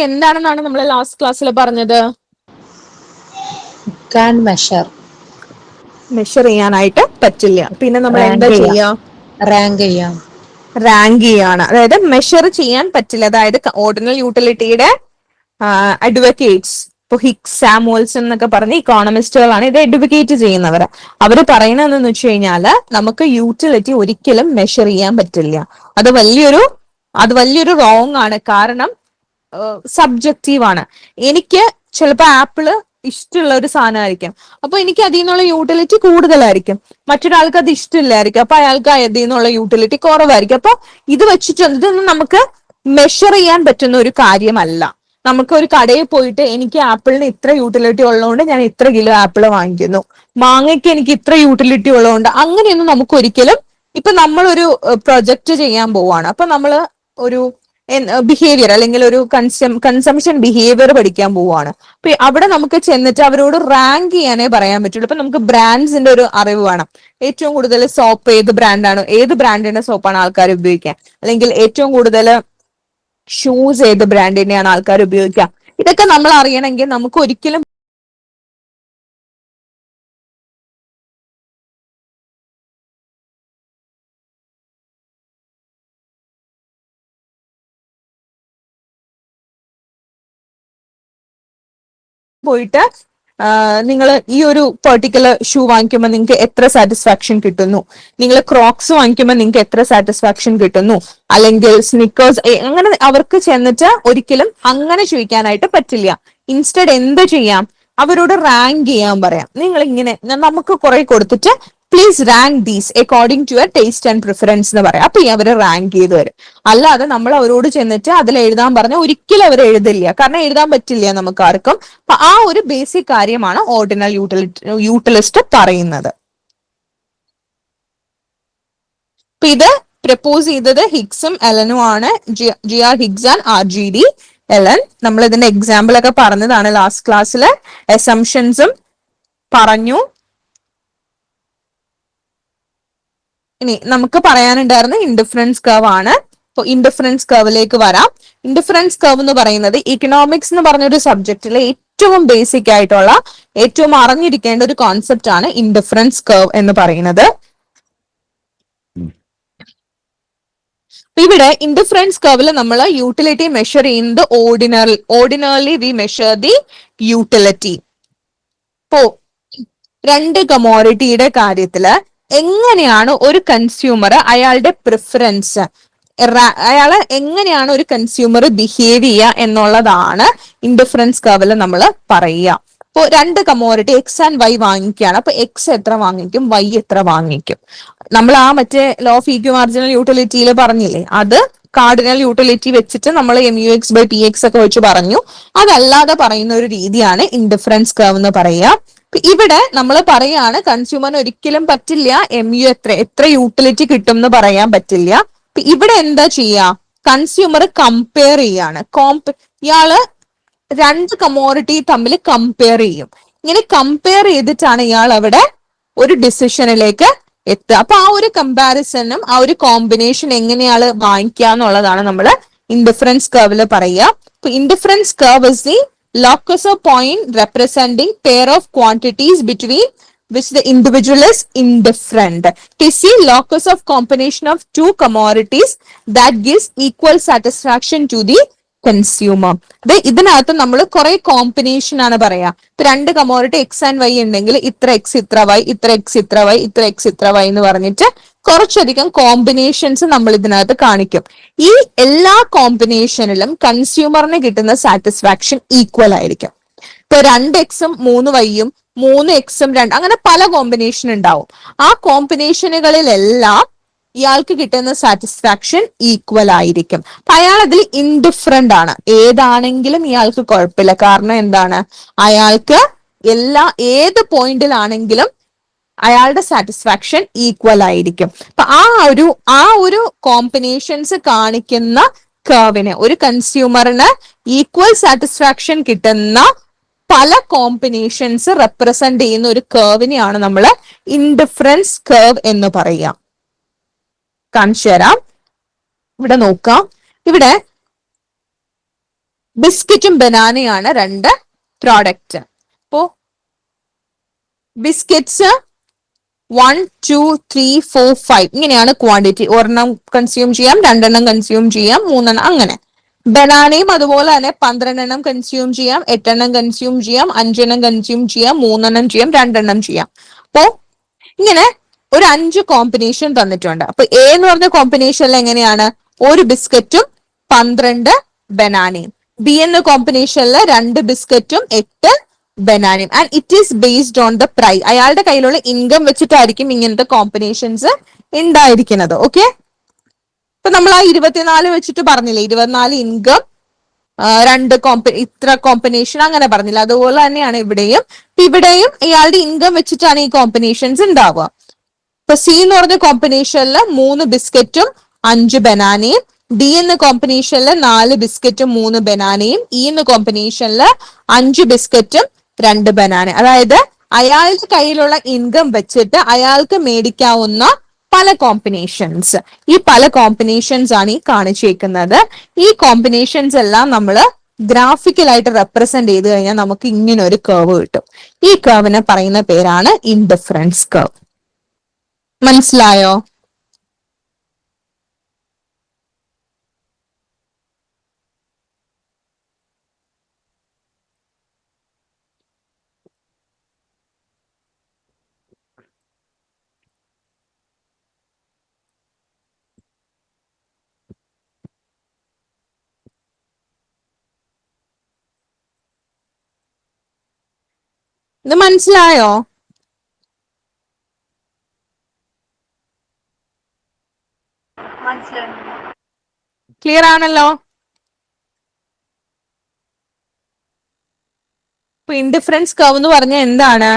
എന്താണെന്നാണ് നമ്മൾ ലാസ്റ്റ് ക്ലാസ്സിൽ പറഞ്ഞത്? Can measure. മെഷർ ചെയ്യാനായിട്ട് പറ്റില്ല. പിന്നെ നമ്മൾ എന്താ ചെയ്യാ? റാങ്ക് ചെയ്യാം. റാങ്ക് ചെയ്യാണ്. അതായത് മെഷർ ചെയ്യാൻ പറ്റില്ല. അതായത് ഓർഡിനൽ യൂട്ടിലിറ്റിയുടെ അഡ്വക്കേറ്റ്സ്, ഇപ്പൊ ഹിക്സ്, സാമുവൽസൺ എന്നൊക്കെ പറഞ്ഞ ഇക്കോണമിസ്റ്റുകളാണ് ഇത് അഡ്വക്കേറ്റ് ചെയ്യുന്നവർ. അവര് പറയുന്നതെന്ന് വെച്ച് കഴിഞ്ഞാല് നമുക്ക് യൂട്ടിലിറ്റി ഒരിക്കലും മെഷർ ചെയ്യാൻ പറ്റില്ല. അത് വലിയൊരു റോങ് ആണ്. കാരണം സബ്ജക്റ്റീവ് ആണ്. എനിക്ക് ചിലപ്പോൾ ആപ്പിള് ഇഷ്ടമുള്ള ഒരു സാധനമായിരിക്കും, അപ്പൊ എനിക്ക് അതിൽ നിന്നുള്ള യൂട്ടിലിറ്റി കൂടുതലായിരിക്കും. മറ്റൊരാൾക്ക് അത് ഇഷ്ടമില്ലായിരിക്കും, അപ്പൊ അയാൾക്ക് അതിൽ നിന്നുള്ള യൂട്ടിലിറ്റി കുറവായിരിക്കും. അപ്പൊ ഇത് ഇതൊന്നും നമുക്ക് മെഷർ ചെയ്യാൻ പറ്റുന്ന ഒരു കാര്യമല്ല. നമുക്ക് ഒരു കടയിൽ പോയിട്ട് എനിക്ക് ആപ്പിളിന് ഇത്ര യൂട്ടിലിറ്റി ഉള്ളതുകൊണ്ട് ഞാൻ ഇത്ര കിലോ ആപ്പിൾ വാങ്ങിക്കുന്നു, മാങ്ങയ്ക്ക് എനിക്ക് ഇത്ര യൂട്ടിലിറ്റി ഉള്ളതുകൊണ്ട്, അങ്ങനെയൊന്നും നമുക്ക് ഒരിക്കലും. ഇപ്പൊ നമ്മളൊരു പ്രൊജക്ട് ചെയ്യാൻ പോവാണ്, അപ്പൊ നമ്മള് ഒരു ബിഹേവിയർ അല്ലെങ്കിൽ ഒരു കൺസംഷൻ ബിഹേവിയർ പഠിക്കാൻ പോവാണ്. അപ്പൊ അവിടെ നമുക്ക് ചെന്നിട്ട് അവരോട് റാങ്ക് ചെയ്യാനേ പറയാൻ പറ്റുള്ളൂ. ഇപ്പൊ നമുക്ക് ബ്രാൻഡ്സിന്റെ ഒരു അറിവ് വേണം. ഏറ്റവും കൂടുതൽ സോപ്പ് ഏത് ബ്രാൻഡാണ്, ഏത് ബ്രാൻഡിന്റെ സോപ്പാണ് ആൾക്കാർ ഉപയോഗിക്കുക, അല്ലെങ്കിൽ ഏറ്റവും കൂടുതൽ ഷൂസ് ഏത് ബ്രാൻഡിന്റെയാണ് ആൾക്കാർ ഉപയോഗിക്കുക. ഇതൊക്കെ നമ്മൾ അറിയണമെങ്കിൽ നമുക്ക് ഒരിക്കലും പോയിട്ട് നിങ്ങൾ ഈ ഒരു പെർട്ടിക്കുലർ ഷൂ വാങ്ങിക്കുമ്പോൾ നിങ്ങൾക്ക് എത്ര സാറ്റിസ്ഫാക്ഷൻ കിട്ടുന്നു, നിങ്ങൾ ക്രോക്സ് വാങ്ങിക്കുമ്പോൾ നിങ്ങൾക്ക് എത്ര സാറ്റിസ്ഫാക്ഷൻ കിട്ടുന്നു, അല്ലെങ്കിൽ സ്നിക്കേഴ്സ്, അങ്ങനെ അവർക്ക് ചെന്നിട്ട് ഒരിക്കലും അങ്ങനെ ചോദിക്കാനായിട്ട് പറ്റില്ല. ഇൻസ്റ്റഡ് എന്ത് ചെയ്യാം, അവരോട് റാങ്ക് ചെയ്യാൻ പറയാം. നിങ്ങൾ ഇങ്ങനെ നമുക്ക് കുറെ കൊടുത്തിട്ട് please rank these according to your taste and preference എന്ന് പറയാം. അപ്പൊ അവര് റാങ്ക് ചെയ്ത് വരും. അല്ലാതെ നമ്മൾ അവരോട് ചെന്നിട്ട് അതിൽ എഴുതാൻ പറഞ്ഞാൽ ഒരിക്കലും അവർ എഴുതില്ല, കാരണം എഴുതാൻ പറ്റില്ല നമുക്ക് ആർക്കും. അപ്പൊ ആ ഒരു ബേസിക് കാര്യമാണ് ഓർഡിനൽ യൂട്ടിലിസ്റ്റ് പറയുന്നത്. അപ്പൊ ഇത് പ്രപ്പോസ് ചെയ്തത് ഹിഗ്സും എലനും ആണ്. GR Higgs and RGD Ellen. നമ്മൾ ഇതിന്റെ എക്സാമ്പിൾ ഒക്കെ പറഞ്ഞതാണ് ലാസ്റ്റ് ക്ലാസ്സിൽ. അസംഷൻസും പറഞ്ഞു. ഇനി നമുക്ക് പറയാനുണ്ടായിരുന്ന ഇൻഡിഫറൻസ് കർവ് ആണ്. അപ്പൊ ഇൻഡിഫറൻസ് കർവിലേക്ക് വരാം. ഇൻഡിഫറൻസ് കർവ് എന്ന് പറയുന്നത് ഇക്കണോമിക്സ് എന്ന് പറഞ്ഞൊരു സബ്ജക്റ്റിലെ ഏറ്റവും ബേസിക് ആയിട്ടുള്ള, ഏറ്റവും അറിഞ്ഞിരിക്കേണ്ട ഒരു കോൺസെപ്റ്റ് ആണ് ഇൻഡിഫറൻസ് കർവ് എന്ന് പറയുന്നത്. ഇവിടെ ഇൻഡിഫറൻസ് കർവിൽ നമ്മൾ യൂട്ടിലിറ്റി മെഷർ ചെയ്യുന്നത് ordinarily we measure the utility. ഇപ്പോ രണ്ട് കമോഡിറ്റിയുടെ കാര്യത്തില് എങ്ങനെയാണ് ഒരു കൺസ്യൂമർ അയാളുടെ പ്രിഫറൻസ്, അയാള് എങ്ങനെയാണ് ഒരു കൺസ്യൂമർ ബിഹേവ് ചെയ്യുക എന്നുള്ളതാണ് ഇൻഡിഫറൻസ് കർവിൽ നമ്മൾ പറയുക. ഇപ്പോൾ രണ്ട് കമോഡിറ്റി എക്സ് ആൻഡ് വൈ വാങ്ങിക്കുകയാണ്. അപ്പൊ എക്സ് എത്ര വാങ്ങിക്കും, വൈ എത്ര വാങ്ങിക്കും. നമ്മൾ ആ മറ്റേ ലോ ഓഫ് ഈക്വൽ മാർജിനൽ യൂട്ടിലിറ്റിയിൽ പറഞ്ഞില്ലേ, അത് കാർഡിനൽ യൂട്ടിലിറ്റി വെച്ചിട്ട് നമ്മൾ MUX/PX ഒക്കെ വെച്ച് പറഞ്ഞു. അതല്ലാതെ പറയുന്ന ഒരു രീതിയാണ് ഇൻഡിഫറൻസ് കർവ് എന്ന് പറയുക. ഇവിടെ നമ്മൾ പറയാണ് കൺസ്യൂമറിന് ഒരിക്കലും പറ്റില്ല എത്ര യൂട്ടിലിറ്റി കിട്ടും എന്ന് പറയാൻ പറ്റില്ല. ഇവിടെ എന്താ ചെയ്യാ, കൺസ്യൂമർ കമ്പയർ ചെയ്യാണ്. ഇയാള് രണ്ട് കമോഡിറ്റി തമ്മിൽ കമ്പയർ ചെയ്യും. ഇങ്ങനെ കമ്പയർ ചെയ്തിട്ടാണ് ഇയാൾ അവിടെ ഒരു ഡിസിഷനിലേക്ക് എത്തുക. അപ്പൊ ആ ഒരു കമ്പാരിസണും ആ ഒരു കോമ്പിനേഷൻ എങ്ങനെയാണ് വാങ്ങിക്കുക എന്നുള്ളതാണ് നമ്മൾ ഇൻഡിഫറൻസ് കർവില് പറയുക. അപ്പൊ indifference curve is the locus of point representing pair of quantities between which the individual is indifferent. To see locus of combination of two commodities that gives equal satisfaction to the consumer. ഇതിനകത്ത് നമ്മൾ കുറെ combination ആണ് പറയാ. രണ്ട് commodity X and Y ഉണ്ടെങ്കിൽ ഇത്ര X ഇത്ര Y, ഇത്ര എക്സ് ഇത്ര വൈ, ഇത്ര എക്സ് ഇത്ര വൈ എന്ന് പറഞ്ഞിട്ട് കുറച്ചധികം കോമ്പിനേഷൻസ് നമ്മൾ ഇതിനകത്ത് കാണിക്കും. ഈ എല്ലാ കോമ്പിനേഷനിലും കൺസ്യൂമറിന് കിട്ടുന്ന സാറ്റിസ്ഫാക്ഷൻ ഈക്വൽ ആയിരിക്കും. ഇപ്പൊ 2x-ഉം 3y-യും 3x-ഉം 2, അങ്ങനെ പല കോമ്പിനേഷൻ ഉണ്ടാവും. ആ കോമ്പിനേഷനുകളിലെല്ലാം ഇയാൾക്ക് കിട്ടുന്ന സാറ്റിസ്ഫാക്ഷൻ ഈക്വൽ ആയിരിക്കും. അയാൾ അതിൽ ഇൻഡിഫറന്റ് ആണ്. ഏതാണെങ്കിലും ഇയാൾക്ക് കുഴപ്പമില്ല. കാരണം എന്താണ്, അയാൾക്ക് ഏത് പോയിന്റിലാണെങ്കിലും അയാളുടെ സാറ്റിസ്ഫാക്ഷൻ ഈക്വൽ ആയിരിക്കും. അപ്പൊ ആ ഒരു കോമ്പിനേഷൻസ് കാണിക്കുന്ന കർവിന്, ഒരു കൺസ്യൂമറിന് ഈക്വൽ സാറ്റിസ്ഫാക്ഷൻ കിട്ടുന്ന പല കോമ്പിനേഷൻസ് റെപ്രസെന്റ് ചെയ്യുന്ന ഒരു കർവിനെയാണ് നമ്മൾ ഇൻഡിഫറൻസ് കർവ് എന്ന് പറയാം. കാണിച്ചു തരാം. ഇവിടെ നോക്കാം. ഇവിടെ ബിസ്ക്കറ്റും ബനാനയാണ് രണ്ട് പ്രോഡക്റ്റ്. അപ്പോ ബിസ്ക്കറ്റ്സ് 1, 2, 3, 4, 5 ഇങ്ങനെയാണ് ക്വാണ്ടിറ്റി. ഒരെണ്ണം കൺസ്യൂം ചെയ്യാം, രണ്ടെണ്ണം കൺസ്യൂം ചെയ്യാം, മൂന്നെണ്ണം അങ്ങനെ. ബനാനയും അതുപോലെ തന്നെ 12 കൺസ്യൂം ചെയ്യാം, 8 കൺസ്യൂം ചെയ്യാം, 5 കൺസ്യൂം ചെയ്യാം, 3 ചെയ്യാം, 2 ചെയ്യാം. അപ്പോ ഇങ്ങനെ ഒരു 5 കോമ്പിനേഷൻ തന്നിട്ടുണ്ട്. അപ്പൊ എ എന്ന് പറഞ്ഞ കോമ്പിനേഷനിൽ എങ്ങനെയാണ് ഒരു ബിസ്ക്കറ്റും 12 ബനാനയും, ബി എന്ന കോമ്പിനേഷനിൽ 2 ബിസ്ക്കറ്റും 8 ബനാനയും. And it is based on the price. അയാളുടെ കയ്യിലുള്ള ഇൻകം വെച്ചിട്ടായിരിക്കും ഇങ്ങനത്തെ കോമ്പിനേഷൻസ് ഉണ്ടായിരിക്കുന്നത്. ഓക്കെ, ഇപ്പൊ നമ്മൾ ആ 24 വെച്ചിട്ട് പറഞ്ഞില്ലേ, 24 ഇൻകം, ഇത്ര കോമ്പിനേഷൻ അങ്ങനെ പറഞ്ഞില്ല. അതുപോലെ തന്നെയാണ് ഇവിടെയും. ഇവിടെയും ഇയാളുടെ ഇൻകം വെച്ചിട്ടാണ് ഈ കോമ്പിനേഷൻസ് ഉണ്ടാവുക. ഇപ്പൊ സി എന്ന് പറഞ്ഞ കോമ്പിനേഷനിൽ 3 ബിസ്ക്കറ്റും 5 ബനാനയും, ഡി എന്ന കോമ്പിനേഷനിൽ 4 ബിസ്ക്കറ്റും 3 ബനാനയും, ഇ എന്ന കോമ്പിനേഷനിൽ 5 ബിസ്ക്കറ്റും 2 ബനാന. അതായത് അയാളുടെ കയ്യിലുള്ള ഇൻകം വെച്ചിട്ട് അയാൾക്ക് മേടിക്കാവുന്ന പല കോമ്പിനേഷൻസ്. ഈ പല കോമ്പിനേഷൻസ് ആണ് ഈ കാണിച്ചേക്കുന്നത്. ഈ കോമ്പിനേഷൻസ് എല്ലാം നമ്മൾ ഗ്രാഫിക്കലായിട്ട് റെപ്രസെന്റ് ചെയ്ത് കഴിഞ്ഞാൽ നമുക്ക് ഇങ്ങനെ ഒരു കർവ് കിട്ടും. ഈ കർവിനെ പറയുന്ന പേരാണ് ഇൻഡിഫറൻസ് കർവ്. മനസ്സിലായോ? ഇത് മനസ്സിലായോ? ക്ലിയർ ആണല്ലോ? ഇപ്പൊ ഇൻഡിഫറൻസ് കർവ് എന്ന് പറഞ്ഞാൽ എന്താണ്?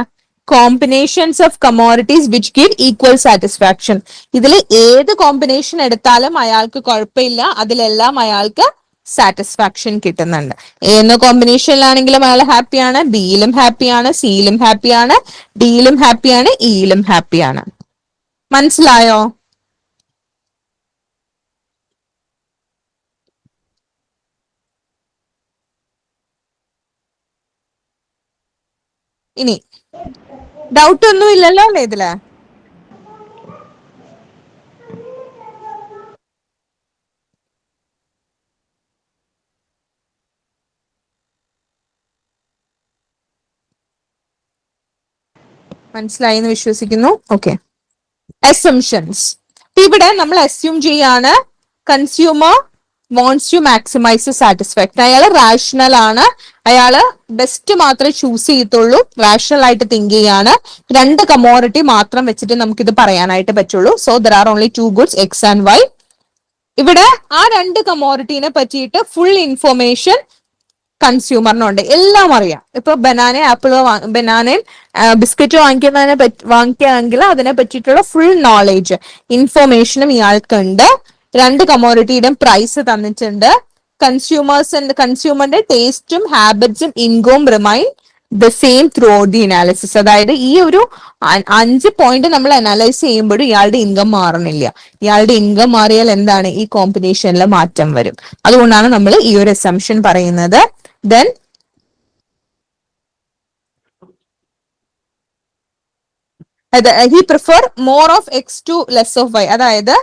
Combinations of commodities which give equal satisfaction. ഇതിൽ ഏത് കോമ്പിനേഷൻ എടുത്താലും അയാൾക്ക് കുഴപ്പമില്ല, അതിലെല്ലാം അയാൾക്ക് സാറ്റിസ്ഫാക്ഷൻ കിട്ടുന്നുണ്ട്. എ എന്ന കോമ്പിനേഷനിലാണെങ്കിലും അയാൾ ഹാപ്പിയാണ്, ബിയിലും ഹാപ്പിയാണ്, സിയിലും ഹാപ്പിയാണ്, ഡിയിലും ഹാപ്പിയാണ്, ഇയിലും ഹാപ്പിയാണ്. മനസ്സിലായോ? ഇനി ഡൗട്ട് ഒന്നും ഇല്ലല്ലോ അല്ലേ ഇതില്? മനസ്സിലായി എന്ന് വിശ്വസിക്കുന്നു. Okay, assumptions. ഇവിടെ നമ്മൾ അസ്യൂം ചെയ്യാണ് consumer wants to maximize satisfaction. അയാള് റാഷണൽ ആണ്, അയാള് ബെസ്റ്റ് മാത്രമേ ചൂസ് ചെയ്യത്തുള്ളൂ, റാഷണൽ ആയിട്ട് തിങ്ക് ചെയ്യാണ്. 2 കമോഡിറ്റി മാത്രം വെച്ചിട്ട് നമുക്ക് ഇത് പറയാനായിട്ട് പറ്റുള്ളൂ. So there are only 2 goods X and Y. ഇവിടെ ആ 2 കമോഡിറ്റീനെ പറ്റിയിട്ട് ഫുൾ ഇൻഫോർമേഷൻ കൺസ്യൂമറിനുണ്ട്, എല്ലാം അറിയാം. ഇപ്പൊ ബനാനയും ബിസ്ക്കറ്റ് വാങ്ങിക്കുകയാണെങ്കിൽ അതിനെ പറ്റിയിട്ടുള്ള ഫുൾ നോളേജ് ഇൻഫോർമേഷനും ഇയാൾക്കുണ്ട്. 2 കമോഡിറ്റിയുടെയും പ്രൈസ് തന്നിട്ടുണ്ട്. കൺസ്യൂമറിന്റെ ടേസ്റ്റും ഹാബിറ്റ്സും ഇൻകവും remain the same throughout the analysis. അതായത് ഈ ഒരു 5 പോയിന്റ് നമ്മൾ അനലൈസ് ചെയ്യുമ്പോഴും ഇയാളുടെ ഇൻകം മാറണില്ല. ഇയാളുടെ ഇൻകം മാറിയാൽ എന്താണ്? ഈ കോമ്പിനേഷനിൽ മാറ്റം വരും. അതുകൊണ്ടാണ് നമ്മൾ ഈ ഒരു അസംഷൻ പറയുന്നത്. Then he prefer more of x to less of y. അതായത്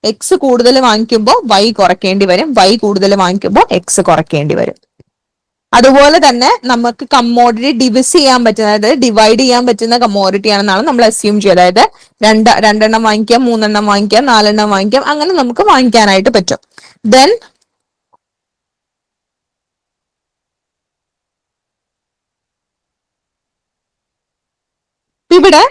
എക്സ് കൂടുതൽ വാങ്ങിക്കുമ്പോൾ വൈ കുറയ്ക്കേണ്ടി വരും, വൈ കൂടുതൽ വാങ്ങിക്കുമ്പോൾ എക്സ് കുറയ്ക്കേണ്ടി വരും. അതുപോലെ തന്നെ നമുക്ക് കമ്മോഡിറ്റി ഡിവിസ് ചെയ്യാൻ പറ്റുന്ന, അതായത് ഡിവൈഡ് ചെയ്യാൻ പറ്റുന്ന കമ്മോഡിറ്റി ആണെന്നാണ് നമ്മൾ അസ്യൂം ചെയ്യുക. അതായത് രണ്ടെണ്ണം വാങ്ങിക്കാം, 3 വാങ്ങിക്കാം, 4 വാങ്ങിക്കാം, അങ്ങനെ നമുക്ക് വാങ്ങിക്കാനായിട്ട് പറ്റും. ദെൻ ഇവിടെ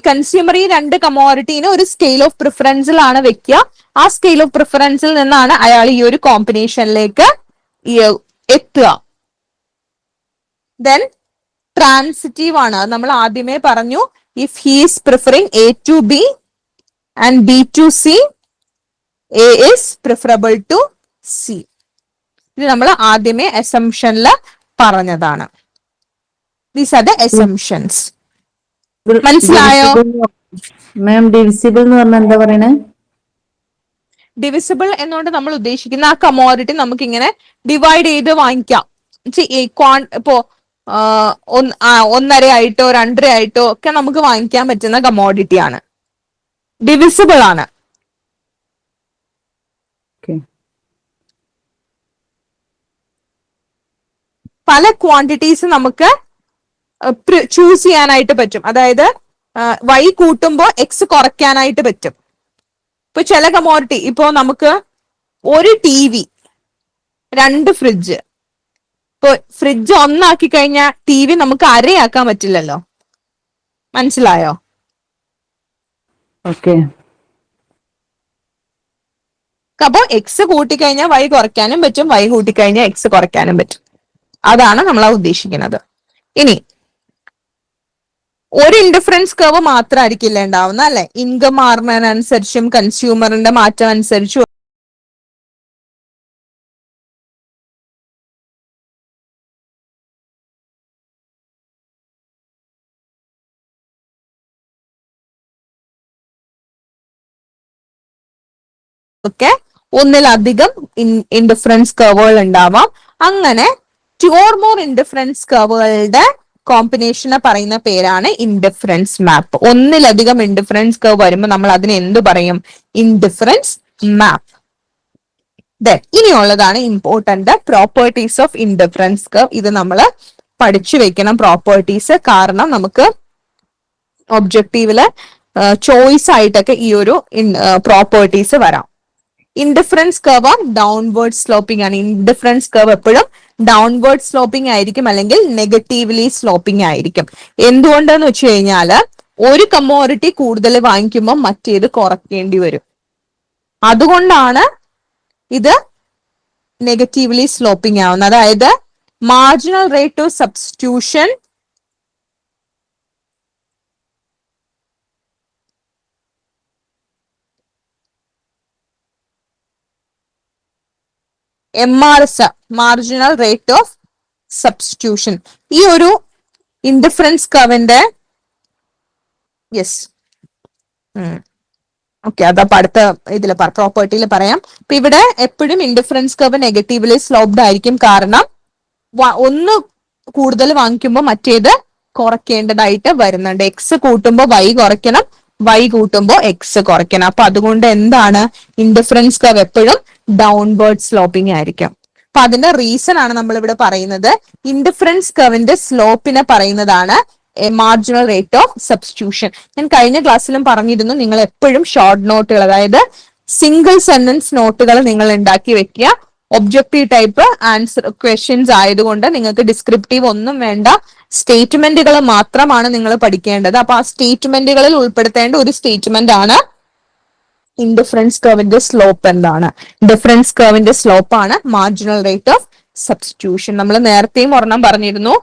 കൺസ്യൂമർ ഈ 2 കമോഡിറ്റീനെ ഒരു സ്കെയിൽ ഓഫ് പ്രിഫറൻസിലാണ് വെക്കുക. ആ സ്കെയിൽ ഓഫ് പ്രിഫറൻസിൽ നിന്നാണ് അയാൾ ഈ ഒരു കോമ്പിനേഷനിലേക്ക് എത്തുക. ദെൻ ട്രാൻസിറ്റീവ് ആണ്, നമ്മൾ ആദ്യമേ പറഞ്ഞു. If he's preferring A to B and B to C, A is preferable to C. ഇത് നമ്മൾ ആദ്യമേ അസംഷനിൽ പറഞ്ഞതാണ്. These are the assumptions. മനസ്സിലായോ? മാം ഡിവിസിബിൾ എന്ന് പറഞ്ഞാൽ എന്താ പറയണേ? ഡിവിസിബിൾ എന്നുകൊണ്ട് നമ്മൾ ഉദ്ദേശിക്കുന്ന ആ കമോഡിറ്റി നമുക്ക് ഇങ്ങനെ ഡിവൈഡ് ചെയ്ത് വാങ്ങിക്കാം. ഇപ്പോ 1.5 ആയിട്ടോ 2.5 ആയിട്ടോ ഒക്കെ നമുക്ക് വാങ്ങിക്കാൻ പറ്റുന്ന കമോഡിറ്റി ആണ്, ഡിവിസിബിൾ ആണ്. പല ക്വാണ്ടിറ്റീസ് നമുക്ക് ചൂസ് ചെയ്യാനായിട്ട് പറ്റും. അതായത് y കൂട്ടുമ്പോ x കുറയ്ക്കാനായിട്ട് പറ്റും. ഇപ്പൊ ചില കമോഡിറ്റി, ഇപ്പോ നമുക്ക് ഒരു TV, 2 ഫ്രിഡ്ജ്. ഇപ്പൊ ഫ്രിഡ്ജ് 1 ആക്കി കഴിഞ്ഞാൽ TV നമുക്ക് അരയാക്കാൻ പറ്റില്ലല്ലോ. മനസ്സിലായോ? ഓക്കെ. അപ്പൊ x കൂട്ടിക്കഴിഞ്ഞാൽ y കുറയ്ക്കാനും പറ്റും, y കൂട്ടിക്കഴിഞ്ഞാൽ x കുറയ്ക്കാനും പറ്റും. അതാണ് നമ്മൾ ഉദ്ദേശിക്കുന്നത്. ഇനി ഒരു ഇൻഡിഫറൻസ് കർവ് മാത്രമായിരിക്കില്ല ഉണ്ടാവുന്ന, അല്ലെ? ഇൻകം മാറുന്നതിനനുസരിച്ചും കൺസ്യൂമറിന്റെ മാറ്റം അനുസരിച്ചും ഒക്കെ ഒന്നിലധികം ഇൻഡിഫറൻസ് കർവുകൾ ഉണ്ടാവാം. അങ്ങനെ 2 or more ഇൻഡിഫറൻസ് കർവുകളുടെ കോമ്പിനേഷനെ പറയുന്ന പേരാണ് ഇൻഡിഫറൻസ് മാപ്പ്. ഒന്നിലധികം ഇൻഡിഫറൻസ് കർവ് വരുമ്പോൾ നമ്മൾ അതിനെ എന്ത് പറയും? Indifference map. ഇനിയുള്ളതാണ് important properties of indifference curve. ഇത് നമ്മൾ പഠിച്ചു വെക്കണം പ്രോപ്പർട്ടീസ്. കാരണം നമുക്ക് ഒബ്ജക്റ്റീവില് ചോയ്സ് ആയിട്ടൊക്കെ ഈ ഒരു പ്രോപ്പർട്ടീസ് വരാം. ഇൻഡിഫറൻസ് കർവ് ഡൗൺവേർഡ് സ്ലോപ്പിംഗ് ആണ്. ഇൻഡിഫറൻസ് കർവ് എപ്പോഴും ഡൗൺവേർഡ് സ്ലോപ്പിംഗ് ആയിരിക്കും, അല്ലെങ്കിൽ നെഗറ്റീവ്ലി സ്ലോപ്പിംഗ് ആയിരിക്കും. എന്തുകൊണ്ടെന്ന് വെച്ച് കഴിഞ്ഞാല് ഒരു കമ്മോഡിറ്റി കൂടുതൽ വാങ്ങിക്കുമ്പോൾ മറ്റേത് കുറയ്ക്കേണ്ടി വരും. അതുകൊണ്ടാണ് ഇത് നെഗറ്റീവ്ലി സ്ലോപ്പിംഗ് ആവുന്നത്. അതായത് marginal rate of substitution MRS, marginal rate of substitution, ഈ ഒരു ഇൻഡിഫറൻസ് കർവിന്റെ അതപ്പോ അടുത്ത ഇതിൽ പ്രോപ്പർട്ടിയിൽ പറയാം. ഇപ്പൊ ഇവിടെ എപ്പോഴും ഇൻഡിഫറൻസ് കർവ് നെഗറ്റീവ്ലി സ്ലോപ്ഡ് ആയിരിക്കും. കാരണം ഒന്ന് കൂടുതൽ വാങ്ങിക്കുമ്പോൾ മറ്റേത് കുറയ്ക്കേണ്ടതായിട്ട് വരുന്നുണ്ട്. എക്സ് കൂട്ടുമ്പോൾ y കുറയ്ക്കണം, y കൂട്ടുമ്പോൾ എക്സ് കുറയ്ക്കണം. അപ്പൊ അതുകൊണ്ട് എന്താണ്? ഇൻഡിഫറൻസ് കർവ് എപ്പോഴും ഡൗൺവേർഡ് സ്ലോപ്പിംഗ് ആയിരിക്കും. അപ്പൊ അതിന്റെ റീസൺ ആണ് നമ്മൾ ഇവിടെ പറയുന്നത്. ഇൻഡിഫറൻസ് കർവിന്റെ സ്ലോപ്പിനെ പറയുന്നതാണ് മാർജിനൽ റേറ്റ് ഓഫ് സബ്സ്റ്റിറ്റ്യൂഷൻ. ഞാൻ കഴിഞ്ഞ ക്ലാസ്സിലും പറഞ്ഞിരുന്നു, നിങ്ങൾ എപ്പോഴും ഷോർട്ട് നോട്ടുകൾ, അതായത് സിംഗിൾ സെന്റൻസ് നോട്ടുകൾ നിങ്ങൾ ഉണ്ടാക്കി വെക്കുക. ഒബ്ജക്റ്റീവ് ടൈപ്പ് ആൻസർ ക്വസ്റ്റ്യൻസ് ആയതുകൊണ്ട് നിങ്ങൾക്ക് ഡിസ്ക്രിപ്റ്റീവ് ഒന്നും വേണ്ട, സ്റ്റേറ്റ്മെന്റുകൾ മാത്രമാണ് നിങ്ങൾ പഠിക്കേണ്ടത്. അപ്പൊ ആ സ്റ്റേറ്റ്മെന്റുകളിൽ ഉൾപ്പെടുത്തേണ്ട ഒരു സ്റ്റേറ്റ്മെന്റ് ആണ് ഇൻഡിഫറൻസ് കർവിന്റെ സ്ലോപ്പ്. എന്താണ് ഡിഫറൻസ് കർവിന്റെ സ്ലോപ്പ്? ആണ് മാർജിനൽ റേറ്റ് ഓഫ് സബ്സ്റ്റിറ്റ്യൂഷൻ. നമ്മൾ നേരത്തെയും ഒരെണ്ണം പറഞ്ഞിരുന്നു,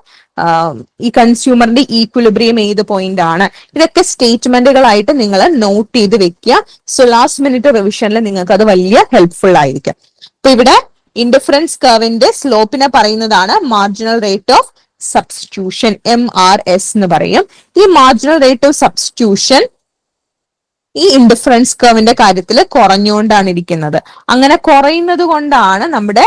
ഈ കൺസ്യൂമറിന്റെ ഈക്വിലിബ്രിയം ഏത് പോയിന്റ് ആണ്. ഇതൊക്കെ സ്റ്റേറ്റ്മെന്റുകളായിട്ട് നിങ്ങൾ നോട്ട് ചെയ്ത് വെക്കുക. സോ ലാസ്റ്റ് മിനിറ്റ് റിവിഷനിൽ നിങ്ങൾക്ക് അത് വലിയ ഹെൽപ്ഫുൾ ആയിരിക്കും. അപ്പൊ ഇവിടെ ഇൻഡിഫറൻസ് കർവിന്റെ സ്ലോപ്പിനെ പറയുന്നതാണ് marginal rate of substitution, MRS എന്ന് പറയും. ഈ മാർജിനൽ റേറ്റ് ഓഫ് സബ്സ്റ്റിറ്റ്യൂഷൻ ഈ ഇൻഡിഫറൻസ് കർവിന്റെ കാര്യത്തിൽ കുറഞ്ഞുകൊണ്ടാണ് ഇരിക്കുന്നത്. അങ്ങനെ കുറയുന്നത് കൊണ്ടാണ് നമ്മുടെ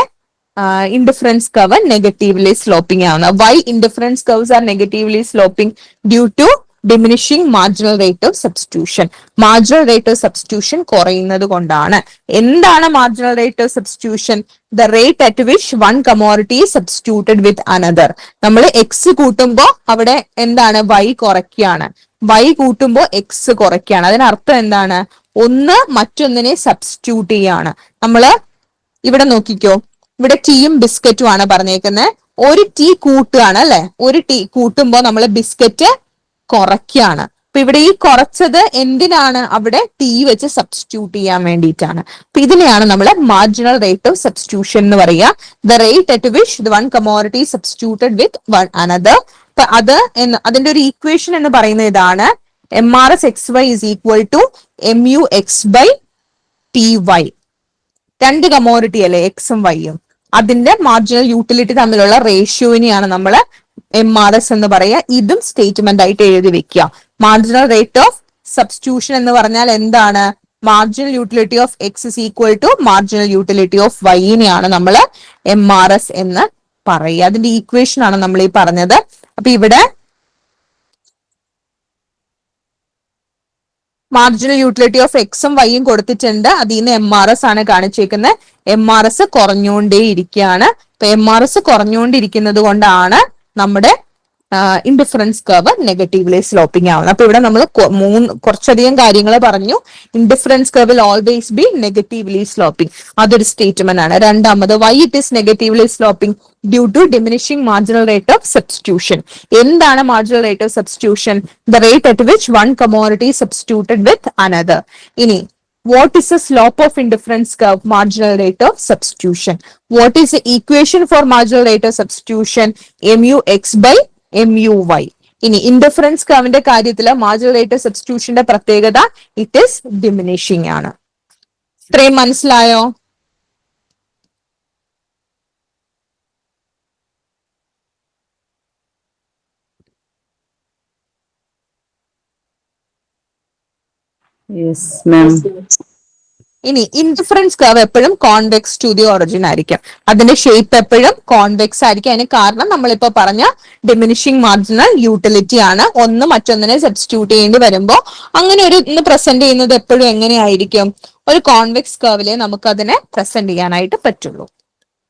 ഇൻഡിഫറൻസ് കർവ് നെഗറ്റീവ്ലി സ്ലോപ്പിംഗ് ആവുന്നത്. Why indifference curves are negatively sloping? Due to diminishing marginal rate of substitution. Marginal rate of substitution കുറയുന്നത് കൊണ്ടാണ്. എന്താണ് marginal rate of substitution? The rate at which one commodity substituted with another. നമ്മൾ X കൂട്ടുമ്പോൾ അവിടെ എന്താണ്? y കുറയ്ക്കുകയാണ്. y കൂട്ടുമ്പോൾ X കുറയ്ക്കുകയാണ്. അതിനർത്ഥം എന്താണ്? ഒന്ന് മറ്റൊന്നിനെ സബ്സ്റ്റിറ്റ്യൂട്ട് ചെയ്യാണ്. നമ്മള് ഇവിടെ നോക്കിക്കോ, ഇവിടെ ടീയും ബിസ്ക്കറ്റും ആണ് പറഞ്ഞേക്കുന്നത്. ഒരു ടീ കൂട്ടുകയാണ്, അല്ലെ? ഒരു ടീ കൂട്ടുമ്പോൾ നമ്മൾ ബിസ്ക്കറ്റ് കുറയ്ക്കുകയാണ്. അപ്പൊ ഇവിടെ ഈ കുറച്ചത് എന്തിനാണ്? അവിടെ ടീ വെച്ച് സബ്സ്റ്റിറ്റ്യൂട്ട് ചെയ്യാൻ വേണ്ടിയിട്ടാണ്. അപ്പൊ ഇതിനെയാണ് നമ്മൾ മാർജിനൽ റേറ്റ് ഓഫ് സബ്സ്റ്റിറ്റ്യൂഷൻ എന്ന് പറയുക. The rate at which the one commodity substituted with one another. അപ്പൊ അതിന്റെ ഒരു ഈക്വേഷൻ എന്ന് പറയുന്നത് ഇതാണ്: MRS XY is equal to MUX by TY. രണ്ട് കമോഡിറ്റി അല്ലെ, എക്സും വൈയും. അതിന്റെ മാർജിനൽ യൂട്ടിലിറ്റി തമ്മിലുള്ള റേഷ്യോവിനെയാണ് നമ്മൾ MRS എന്ന് പറയുക. ഇതും സ്റ്റേറ്റ്മെന്റ് ആയിട്ട് എഴുതി വെക്കുക. മാർജിനൽ റേറ്റ് ഓഫ് സബ്സ്റ്റിറ്റ്യൂഷൻ എന്ന് പറഞ്ഞാൽ എന്താണ്? Marginal utility of X is equal to marginal utility of വൈനെയാണ് നമ്മൾ MRS എന്ന് പറയുക. അതിന്റെ ഈക്വേഷൻ ആണ് നമ്മൾ ഈ പറഞ്ഞത്. അപ്പൊ ഇവിടെ മാർജിനൽ യൂട്ടിലിറ്റി ഓഫ് എക്സും വൈയും കൊടുത്തിട്ടുണ്ട്. അതിൽ നിന്ന് MRS ആണ് കാണിച്ചേക്കുന്നത്. MRS കുറഞ്ഞുകൊണ്ടേ ഇരിക്കുകയാണ്. അപ്പൊ MRS കുറഞ്ഞുകൊണ്ടിരിക്കുന്നത് കൊണ്ടാണ് നമ്മുടെ ഇൻഡിഫറൻസ് കർവ് നെഗറ്റീവ്ലി സ്ലോപ്പിംഗ് ആവുന്നത്. അപ്പൊ ഇവിടെ നമ്മൾ കുറച്ചധികം കാര്യങ്ങൾ പറഞ്ഞു. Indifference curve will always be negatively sloping, അതൊരു സ്റ്റേറ്റ്മെന്റ് ആണ്. രണ്ടാമത്, why it is negatively sloping? Due to diminishing marginal rate of substitution. എന്താണ് marginal rate of substitution? The rate at which one commodity substituted with another. ഇനി what is the slope of indifference curve? Marginal rate of substitution. What is the equation for marginal rate of substitution? MUX by MUY. ഇനി indifference കർവിന്റെ കാര്യത്തിൽ marginal rate of സബ്സ്റ്റിറ്റ്യൂഷന്റെ പ്രത്യേകത it is diminishing ആണ്. ഇത്രയും മനസ്സിലായോ? Yes ma'am. ഇനി indifference curve എപ്പോഴും convex to the origin ആയിരിക്കും. അതിന്റെ ഷേപ്പ് എപ്പോഴും കോൺവെക്സ് ആയിരിക്കും. അതിന് കാരണം നമ്മളിപ്പോ പറഞ്ഞ ഡിമിനിഷിംഗ് മാർജിനൽ യൂട്ടിലിറ്റി ആണ്. ഒന്ന് മറ്റൊന്നിനെ സബ്സ്റ്റിറ്റ്യൂട്ട് ചെയ്യേണ്ടി വരുമ്പോൾ അങ്ങനെ ഒരു പ്രസന്റ് ചെയ്യുന്നത് എപ്പോഴും എങ്ങനെയായിരിക്കും? ഒരു കോൺവെക്സ് കർവിലെ നമുക്ക് അതിനെ പ്രസന്റ് ചെയ്യാനായിട്ട് പറ്റുള്ളൂ.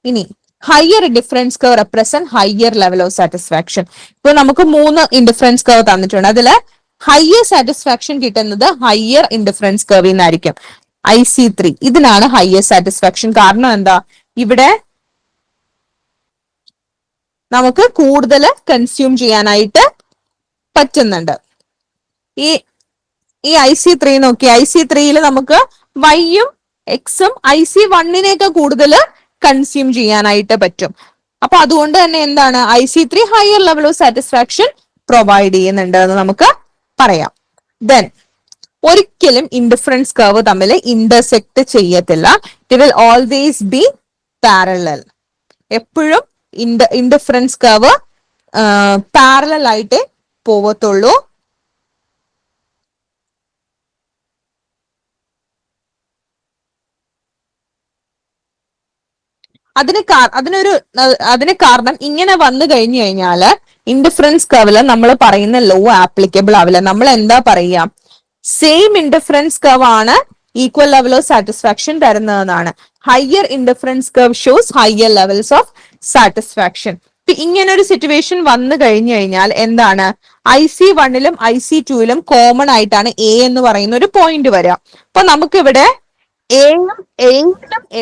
ഇനി higher difference curve represent higher level of satisfaction. ഇപ്പൊ നമുക്ക് 3 ഇൻഡിഫറൻസ് കർവ് തന്നിട്ടുണ്ട്. അതില് ഹയർ സാറ്റിസ്ഫാക്ഷൻ കിട്ടുന്നത് ഹയർ ഇൻഡിഫറൻസ് കർവിൽ നിന്നായിരിക്കും. IC3 ഇതിനാണ് ഹയർ സാറ്റിസ്ഫാക്ഷൻ. കാരണം എന്താ? ഇവിടെ നമുക്ക് കൂടുതൽ കൺസ്യൂം ചെയ്യാനായിട്ട് പറ്റുന്നുണ്ട്. ഈ IC3 നോക്കി, IC3യിൽ നമുക്ക് വൈയും എക്സും IC1നെയൊക്കെ കൂടുതൽ കൺസ്യൂം ചെയ്യാനായിട്ട് പറ്റും. അപ്പൊ അതുകൊണ്ട് തന്നെ എന്താണ്, IC3 higher level of satisfaction provide ചെയ്യുന്നുണ്ട് എന്ന് നമുക്ക് പറയാം. ദെൻ ഒരിക്കലും ഇൻഡിഫറൻസ് കർവ് തമ്മിൽ ഇന്റർസെക്ട് ചെയ്യത്തില്ല. It will always B parallel. എപ്പോഴും ഇൻഡിഫറൻസ് കർവ് പാരലൽ ആയിട്ടേ പോവത്തുള്ളൂ. അതിന് കാരണം ഇങ്ങനെ വന്നു കഴിഞ്ഞു കഴിഞ്ഞാല് ഇൻഡിഫറൻസ് കർവില് നമ്മൾ പറയുന്ന ലോ ആപ്ലിക്കബിൾ ആവില്ല. നമ്മൾ എന്താ പറയാ? സെയിം ഇൻഡിഫറൻസ് കർവ് ആണ് ഈക്വൽ ലെവൽ ഓഫ് സാറ്റിസ്ഫാക്ഷൻ തരുന്നതെന്നാണ്. Higher indifference curve shows higher levels of satisfaction. ഇങ്ങനെ ഒരു സിറ്റുവേഷൻ വന്നു കഴിഞ്ഞു കഴിഞ്ഞാൽ എന്താണ്, IC1ലും IC2ലും കോമൺ ആയിട്ടാണ് A എന്ന് പറയുന്ന ഒരു പോയിന്റ് വരിക. അപ്പൊ നമുക്കിവിടെ എയും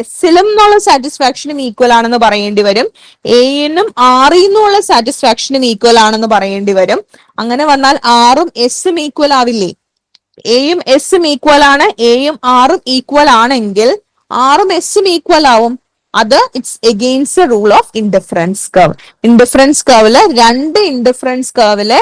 എസിലും എന്നുള്ള സാറ്റിസ്ഫാക്ഷനും ഈക്വൽ ആണെന്ന് പറയേണ്ടി വരും. എനും ആറിന്നുമുള്ള സാറ്റിസ്ഫാക്ഷനും ഈക്വൽ ആണെന്ന് പറയേണ്ടി വരും. അങ്ങനെ വന്നാൽ ആറും എസും ഈക്വൽ ആവില്ലേ? എയും എസും ഈക്വൽ ആണ്. എയും ആറും ഈക്വൽ ആണെങ്കിൽ ആറും എസും ഈക്വൽ ആവും. അത് it's against rule of indifference curve. Indifference കർവില് രണ്ട് ഇൻഡിഫറൻസ് കർവിലെ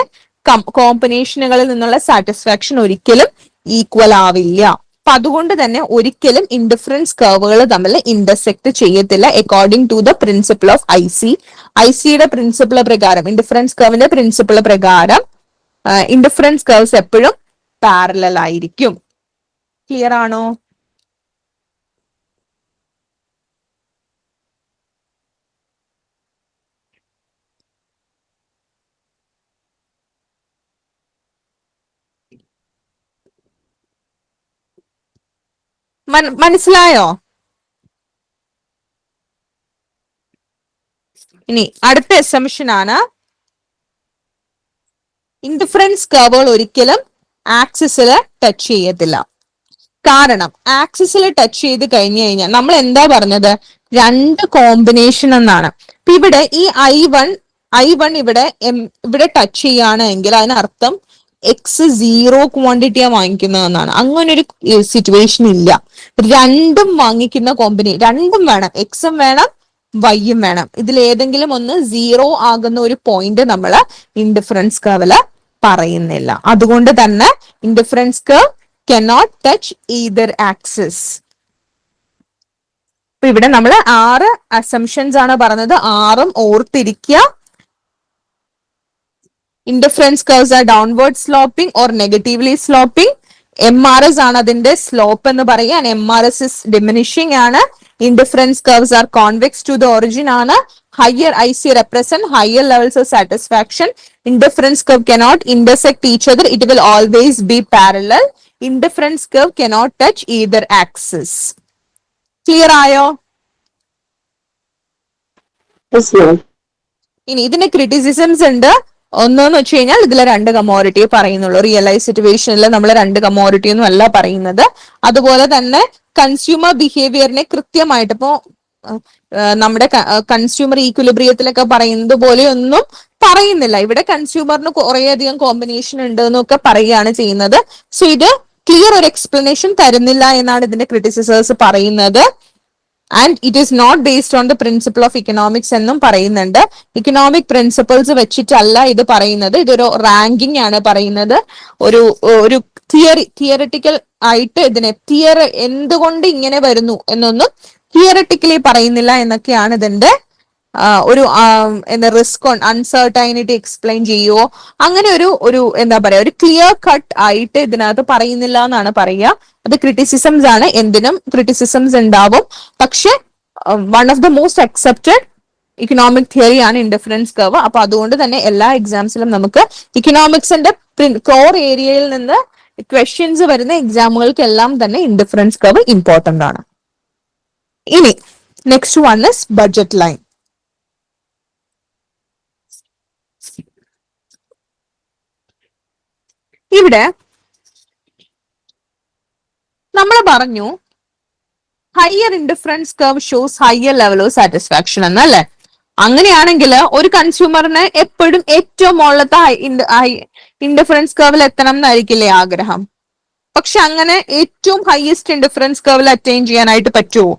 കോമ്പിനേഷനുകളിൽ നിന്നുള്ള സാറ്റിസ്ഫാക്ഷൻ ഒരിക്കലും ഈക്വൽ ആവില്ല. അപ്പൊ അതുകൊണ്ട് തന്നെ ഒരിക്കലും ഇൻഡിഫറൻസ് കർവുകൾ തമ്മിൽ ഇന്റർസെക്ട് ചെയ്യത്തില്ല according to the principle of ഐസിയുടെ പ്രിൻസിപ്പിൾ പ്രകാരം, ഇൻഡിഫറൻസ് കർവിന്റെ പ്രിൻസിപ്പിൾ പ്രകാരം ഇൻഡിഫറൻസ് കർവ്സ് എപ്പോഴും പാരലൽ ആയിരിക്കും. ക്ലിയർ ആണോ? മനസ്സിലായോ? ഇനി അടുത്ത അസംപ്ഷൻ ആണ്, ഇൻഡിഫറൻസ് കർവുകൾ ഒരിക്കലും ആക്സിസിൽ ടച്ച് ചെയ്യത്തില്ല. കാരണം ആക്സിസിൽ ടച്ച് ചെയ്ത് കഴിഞ്ഞു കഴിഞ്ഞാൽ നമ്മൾ എന്താ പറഞ്ഞത്, രണ്ട് കോമ്പിനേഷൻ എന്നാണ്. ഇപ്പൊ ഇവിടെ ഈ I1 ഇവിടെ ടച്ച് ചെയ്യുകയാണെങ്കിൽ അതിനർത്ഥം എക്സ് 0 ക്വാണ്ടിറ്റിയാ വാങ്ങിക്കുന്നതെന്നാണ്. അങ്ങനെ ഒരു സിറ്റുവേഷൻ ഇല്ല. രണ്ടും വാങ്ങിക്കുന്ന രണ്ടും വേണം, എക്സും വേണം വൈയും വേണം. ഇതിൽ ഏതെങ്കിലും ഒന്ന് 0 ആകുന്ന ഒരു പോയിന്റ് നമ്മൾ ഇൻഡിഫറൻസ് കർവില് പറയുന്നില്ല. അതുകൊണ്ട് തന്നെ indifference curve cannot touch either axis. അപ്പൊ ഇവിടെ നമ്മൾ 6 അസംഷൻസ് ആണ് പറഞ്ഞത്. 6ഉം ഓർത്തിരിക്കുക. Indifference curves are downward sloping or negatively sloping. MRS ആണ് അതിന്റെ സ്ലോപ്പ് എന്ന് പറയാൻ. MRS ഇസ് ഡിമിനിഷിംഗ് ആണ്. Indifference curves are convex to the origin ആണ്. Higher IC represent higher levels of satisfaction. Indifference curve cannot intersect each other. It will always be parallel. Indifference curve cannot touch either axis. Clear ആയോ? ഇനി ഇതിന് criticisms ഉണ്ട്. ഒന്നെന്ന് വെച്ച് കഴിഞ്ഞാൽ ഇതിലെ രണ്ട് കമോഡിറ്റിയെ പറയുന്നുള്ളൂ. റിയലൈസ് സിറ്റുവേഷനിൽ നമ്മൾ രണ്ട് കമോഡിറ്റി ഒന്നും അല്ല പറയുന്നത്. അതുപോലെ തന്നെ കൺസ്യൂമർ ബിഹേവിയറിനെ കൃത്യമായിട്ട് ഇപ്പോ നമ്മുടെ കൺസ്യൂമർ ഈക്വിലിബ്രിയത്തിലൊക്കെ പറയുന്നത് പോലെയൊന്നും പറയുന്നില്ല. ഇവിടെ കൺസ്യൂമറിന് കുറേയധികം കോമ്പിനേഷൻ ഉണ്ട് എന്നൊക്കെ പറയുകയാണ് ചെയ്യുന്നത്. സോ ഇത് ക്ലിയർ ഒരു എക്സ്പ്ലനേഷൻ തരുന്നില്ല എന്നാണ് ഇതിന്റെ ക്രിറ്റിസിസേഴ്സ് പറയുന്നത്. And it is not based on the principle of economics എന്നും പറയുന്നുണ്ട്. ഇക്കണോമിക് പ്രിൻസിപ്പിൾസ് വെച്ചിട്ടല്ല ഇത് പറയുന്നത്. ഇതൊരു റാങ്കിങ് ആണ് പറയുന്നത്. ഒരു തിയറിറ്റിക്കൽ ആയിട്ട് ഇതിനെ എന്തുകൊണ്ട് ഇങ്ങനെ വരുന്നു എന്നൊന്നും തിയറിറ്റിക്കലി പറയുന്നില്ല എന്നൊക്കെയാണ് ഇതിന്റെ ഒരു റിസ്ക് അൺസർട്ടൈനിറ്റി എക്സ്പ്ലെയിൻ ചെയ്യുവോ അങ്ങനെ ഒരു എന്താ പറയാ ഒരു ക്ലിയർ കട്ട് ആയിട്ട് ഇതിനകത്ത് പറയുന്നില്ല എന്നാണ് പറയുക. അത് ക്രിറ്റിസിസംസ് ആണ്. എന്തിനും ക്രിറ്റിസിസംസ് ഉണ്ടാവും. പക്ഷെ one of the most accepted economic theory ആണ് ഇൻഡിഫറൻസ് കർവ്. അപ്പൊ അതുകൊണ്ട് തന്നെ എല്ലാ എക്സാംസിലും നമുക്ക് ഇക്കണോമിക്സിന്റെ കോർ ഏരിയയിൽ നിന്ന് ക്വസ്റ്റ്യൻസ് വരുന്ന എക്സാമുകൾക്കെല്ലാം തന്നെ ഇൻഡിഫറൻസ് കർവ് ഇമ്പോർട്ടന്റ് ആണ്. ഇനി next one is budget line. ഇവിടെ നമ്മൾ പറഞ്ഞു higher indifference curve shows higher level of satisfaction എന്നല്ലേ. അങ്ങനെയാണെങ്കിൽ ഒരു കൺസ്യൂമറിന് എപ്പോഴും ഏറ്റവും മുകളിലത്തെ ഇൻഡിഫറൻസ് കർവിൽ എത്തണം എന്നായിരിക്കില്ലേ ആഗ്രഹം. പക്ഷെ അങ്ങനെ ഏറ്റവും ഹയസ്റ്റ് ഇൻഡിഫറൻസ് കർവിൽ അറ്റൈൻ ചെയ്യാനായിട്ട് പറ്റുമോ?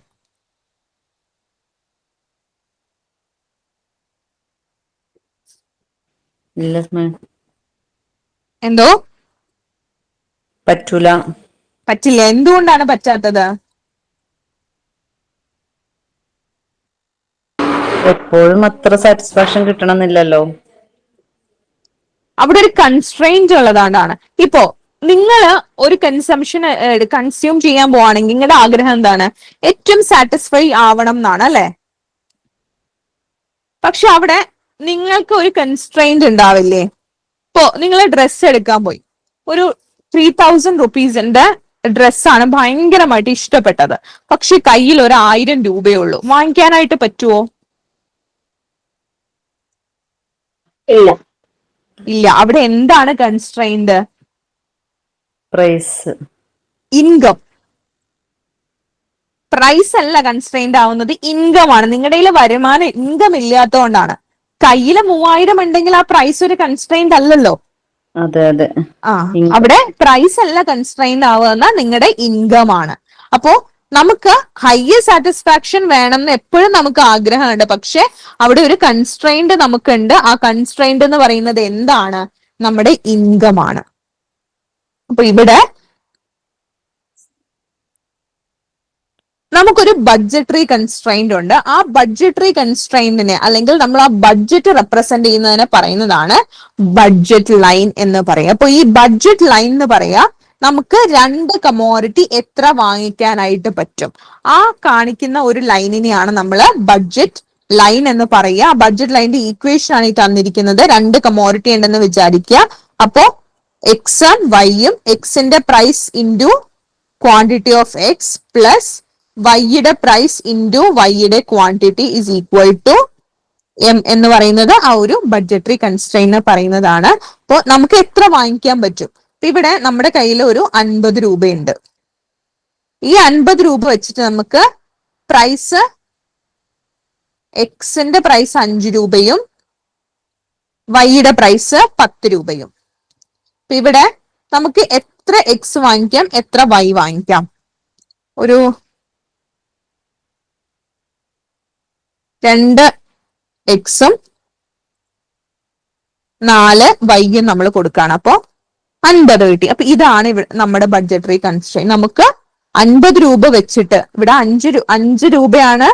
എന്തോ പറ്റില്ല. എന്തുകൊണ്ടാണ് പറ്റാത്തത്? എപ്പോഴും അത്ര സാറ്റിസ്ഫാക്ഷൻ കിട്ടണമെന്നില്ലല്ലോ. അവിടെ ഒരു കൺസ്ട്രെയിന്റ് ഉള്ളതാണ്. ഇപ്പോ നിങ്ങൾ ഒരു കൺസ്യൂം ചെയ്യാൻ പോവാണെങ്കിൽ നിങ്ങളുടെ ആഗ്രഹം എന്താണ്? ഏറ്റവും സാറ്റിസ്ഫൈ ആവണം എന്നാണ് അല്ലെ. പക്ഷെ അവിടെ നിങ്ങൾക്ക് ഒരു കൺസ്ട്രെയിന്റ് ഉണ്ടാവില്ലേ? ഇപ്പോ നിങ്ങൾ ഡ്രസ്സ് എടുക്കാൻ പോയി, ഒരു 3000 റുപ്പീസിന്റെ ഡ്രസ്സാണ് ഭയങ്കരമായിട്ട് ഇഷ്ടപ്പെട്ടത്. പക്ഷെ കയ്യിൽ 1000 രൂപയേ ഉള്ളൂ. വാങ്ങിക്കാനായിട്ട് പറ്റുമോ? ഇല്ല. അവിടെ എന്താണ് കൺസ്ട്രെയിന്റ്? Price, income. പ്രൈസ് അല്ല കൺസ്ട്രെയിന്റ് ആവുന്നത്, ഇൻകം ആണ്. നിങ്ങളുടെ കയ്യിൽ വരുമാനം ഇൻകം ഇല്ലാത്തതുകൊണ്ടാണ്. കയ്യിൽ 3000 ഉണ്ടെങ്കിൽ ആ പ്രൈസ് ഒരു കൺസ്ട്രെയിന്റ് അല്ലല്ലോ. അതെ അതെ. അവിടെ പ്രൈസ് അല്ല കൺസ്ട്രെയിന്റ് ആവുന്ന നിങ്ങളുടെ ഇൻകം ആണ്. അപ്പോ നമുക്ക് ഹയർ സാറ്റിസ്ഫാക്ഷൻ വേണം എന്ന് എപ്പോഴും നമുക്ക് ആഗ്രഹമുണ്ട്. പക്ഷെ അവിടെ ഒരു കൺസ്ട്രെയിന്റ് നമുക്കുണ്ട്. ആ കൺസ്ട്രെയിന്റ് എന്ന് പറയുന്നത് എന്താണ്? നമ്മുടെ ഇൻകം ആണ്. അപ്പൊ ഇവിടെ നമുക്കൊരു ബഡ്ജറ്ററി കൺസ്ട്രെയിന്റ് ഉണ്ട്. ആ ബഡ്ജറ്ററി കൺസ്ട്രെയിന്റിനെ അല്ലെങ്കിൽ നമ്മൾ ആ ബഡ്ജറ്റ് റെപ്രസെന്റ് ചെയ്യുന്നതിനെ പറയുന്നതാണ് ബഡ്ജറ്റ് ലൈൻ എന്ന് പറയാം. അപ്പൊ ഈ ബഡ്ജറ്റ് ലൈൻ എന്ന് പറയാ നമുക്ക് രണ്ട് കമോഡിറ്റി എത്ര വാങ്ങിക്കാനായിട്ട് പറ്റും ആ കാണിക്കുന്ന ഒരു ലൈനിനെയാണ് നമ്മൾ ബഡ്ജറ്റ് ലൈൻ എന്ന് പറയുക. ബഡ്ജറ്റ് ലൈനിന്റെ ഈക്വേഷൻ ആണ് ഈ തന്നിരിക്കുന്നത്. രണ്ട് കമോഡിറ്റി ഉണ്ടെന്ന് വിചാരിക്കുക. അപ്പോ എക്സും വൈയും, എക്സിന്റെ price into quantity of X plus വൈയുടെ പ്രൈസ് ഇൻറ്റു വൈയുടെ quantity is equal to M എന്ന് പറയുന്നത് ആ ഒരു ബഡ്ജറ്ററി കൺസ്ട്രെയിൻ പറയുന്നതാണ്. അപ്പോൾ നമുക്ക് എത്ര വാങ്ങിക്കാൻ പറ്റും? ഇവിടെ നമ്മുടെ കയ്യിൽ ഒരു 50 രൂപയുണ്ട്. ഈ 50 രൂപ വെച്ചിട്ട് നമുക്ക് പ്രൈസ് എക്സിന്റെ പ്രൈസ് 5 രൂപയും വൈയുടെ പ്രൈസ് 10 രൂപയും. ഇവിടെ നമുക്ക് എത്ര എക്സ് വാങ്ങിക്കാം, എത്ര വൈ വാങ്ങിക്കാം? ഒരു 2 എക്സും 4 വൈയും നമ്മൾ കൊടുക്കുകയാണ്. അപ്പോ 50 കിട്ടി. അപ്പൊ ഇതാണ് നമ്മുടെ ബഡ്ജറ്ററി കൺസ്ട്രെയിൻ. നമുക്ക് 50 രൂപ വെച്ചിട്ട് ഇവിടെ 5 രൂപയാണ്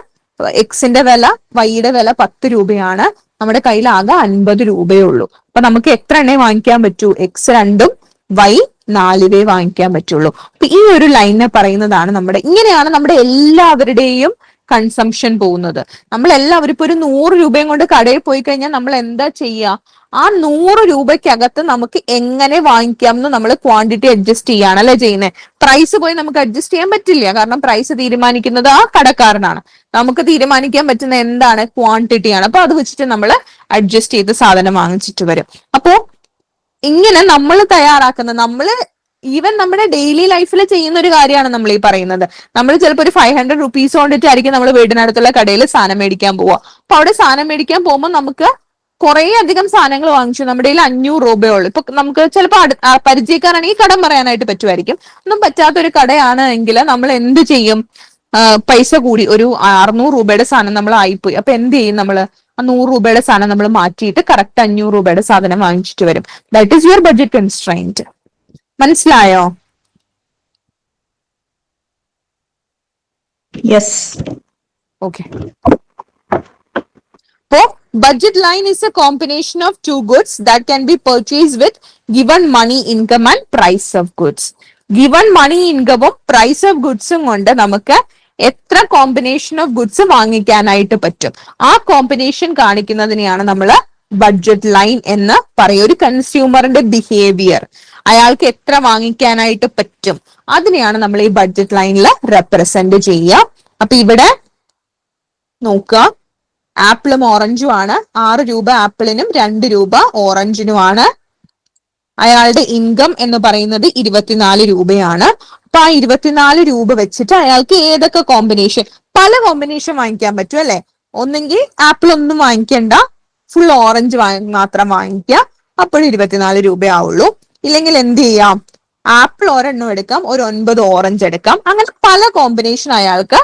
എക്സിന്റെ വില, വൈയുടെ വില 10 രൂപയാണ്. നമ്മുടെ കയ്യിൽ ആകെ 50 രൂപയേ ഉള്ളൂ. അപ്പൊ നമുക്ക് എത്ര എണ്ണേ വാങ്ങിക്കാൻ പറ്റൂ? എക്സ് 2ഉം വൈ 4 രൂപയെ വാങ്ങിക്കാൻ പറ്റുള്ളൂ. അപ്പൊ ഈ ഒരു ലൈനെ പറയുന്നതാണ് ഇങ്ങനെയാണ് നമ്മുടെ എല്ലാവരുടെയും കൺസംഷൻ പോകുന്നത്. നമ്മൾ എല്ലാവരും ഇപ്പൊ ഒരു 100 രൂപയും കൊണ്ട് കടയിൽ പോയി കഴിഞ്ഞാൽ നമ്മൾ എന്താ ചെയ്യുക? ആ 100 രൂപയ്ക്കകത്ത് നമുക്ക് എങ്ങനെ വാങ്ങിക്കാം എന്ന് നമ്മൾ ക്വാണ്ടിറ്റി അഡ്ജസ്റ്റ് ചെയ്യാണ് അല്ലെ ചെയ്യുന്നത്. പ്രൈസ് പോയി നമുക്ക് അഡ്ജസ്റ്റ് ചെയ്യാൻ പറ്റില്ല, കാരണം പ്രൈസ് തീരുമാനിക്കുന്നത് ആ കടക്കാരനാണ്. നമുക്ക് തീരുമാനിക്കാൻ പറ്റുന്ന എന്താണ്? ക്വാണ്ടിറ്റിയാണ്. അപ്പൊ അത് വെച്ചിട്ട് നമ്മൾ അഡ്ജസ്റ്റ് ചെയ്ത് സാധനം വാങ്ങിച്ചിട്ട് വരും. അപ്പോ ഇങ്ങനെ നമ്മൾ ഈവൻ നമ്മുടെ ഡെയിലി ലൈഫിൽ ചെയ്യുന്ന ഒരു കാര്യമാണ് നമ്മൾ ഈ പറയുന്നത്. നമ്മൾ ചിലപ്പോൾ ഒരു 500 റുപ്പീസ് കൊണ്ടിട്ടായിരിക്കും നമ്മൾ വീടിനടുത്തുള്ള കടയിൽ സാധനം മേടിക്കാൻ പോവുക. അപ്പൊ അവിടെ സാധനം മേടിക്കാൻ പോകുമ്പോൾ നമുക്ക് കുറെ അധികം സാധനങ്ങൾ വാങ്ങിച്ചു. നമ്മുടെ കയ്യിൽ 500 രൂപയുള്ളൂ. ഇപ്പൊ നമുക്ക് ചിലപ്പോൾ പരിചയക്കാരാണെങ്കിൽ കടം പറയാനായിട്ട് പറ്റുമായിരിക്കും. ഒന്നും പറ്റാത്തൊരു കടയാണ് എങ്കിൽ നമ്മൾ എന്ത് ചെയ്യും? പൈസ കൂടി ഒരു 600 രൂപയുടെ സാധനം നമ്മൾ ആയിപ്പോയി. അപ്പൊ എന്ത് ചെയ്യും? നമ്മൾ ആ 100 രൂപയുടെ സാധനം നമ്മൾ മാറ്റിയിട്ട് കറക്റ്റ് 500 രൂപയുടെ സാധനം വാങ്ങിച്ചിട്ട് വരും. That is your budget constraint. മനസ്സിലായോ? Yes. Okay. So, budget line is a combination of two goods that can be purchased with given money income and price of goods. Given money income price of goods കൊണ്ട് നമുക്ക് എത്ര combination of goods വാങ്ങിക്കാനായിട്ട് പറ്റും, ആ combination കാണിക്കുന്നതിനെയാണ് നമ്മൾ budget line എന്ന് പറയും. ഒരു കൺസ്യൂമറിന്റെ ബിഹേവിയർ, അയാൾക്ക് എത്ര വാങ്ങിക്കാനായിട്ട് പറ്റും, അതിനെയാണ് നമ്മൾ ഈ ബഡ്ജറ്റ് ലൈനിൽ റെപ്രസെന്റ് ചെയ്യുക. അപ്പൊ ഇവിടെ നോക്കുക, ആപ്പിളും ഓറഞ്ചും ആണ്. 6 രൂപ ആപ്പിളിനും 2 രൂപ ഓറഞ്ചിനുമാണ്. അയാളുടെ ഇൻകം എന്ന് പറയുന്നത് 24 രൂപയാണ്. അപ്പൊ ആ 24 രൂപ വെച്ചിട്ട് അയാൾക്ക് ഏതൊക്കെ കോമ്പിനേഷൻ, പല കോമ്പിനേഷൻ വാങ്ങിക്കാൻ പറ്റും അല്ലെ. ഒന്നെങ്കിൽ ആപ്പിൾ ഒന്നും വാങ്ങിക്കണ്ട, ഫുൾ ഓറഞ്ച് മാത്രം വാങ്ങിക്കുക, അപ്പോൾ 24 രൂപ ആവുള്ളൂ. ഇല്ലെങ്കിൽ എന്ത് ചെയ്യാം? ആപ്പിൾ ഒരെണ്ണം എടുക്കാം, ഒരു 9 ഓറഞ്ച് എടുക്കാം. അങ്ങനെ പല കോമ്പിനേഷൻ അയാൾക്ക്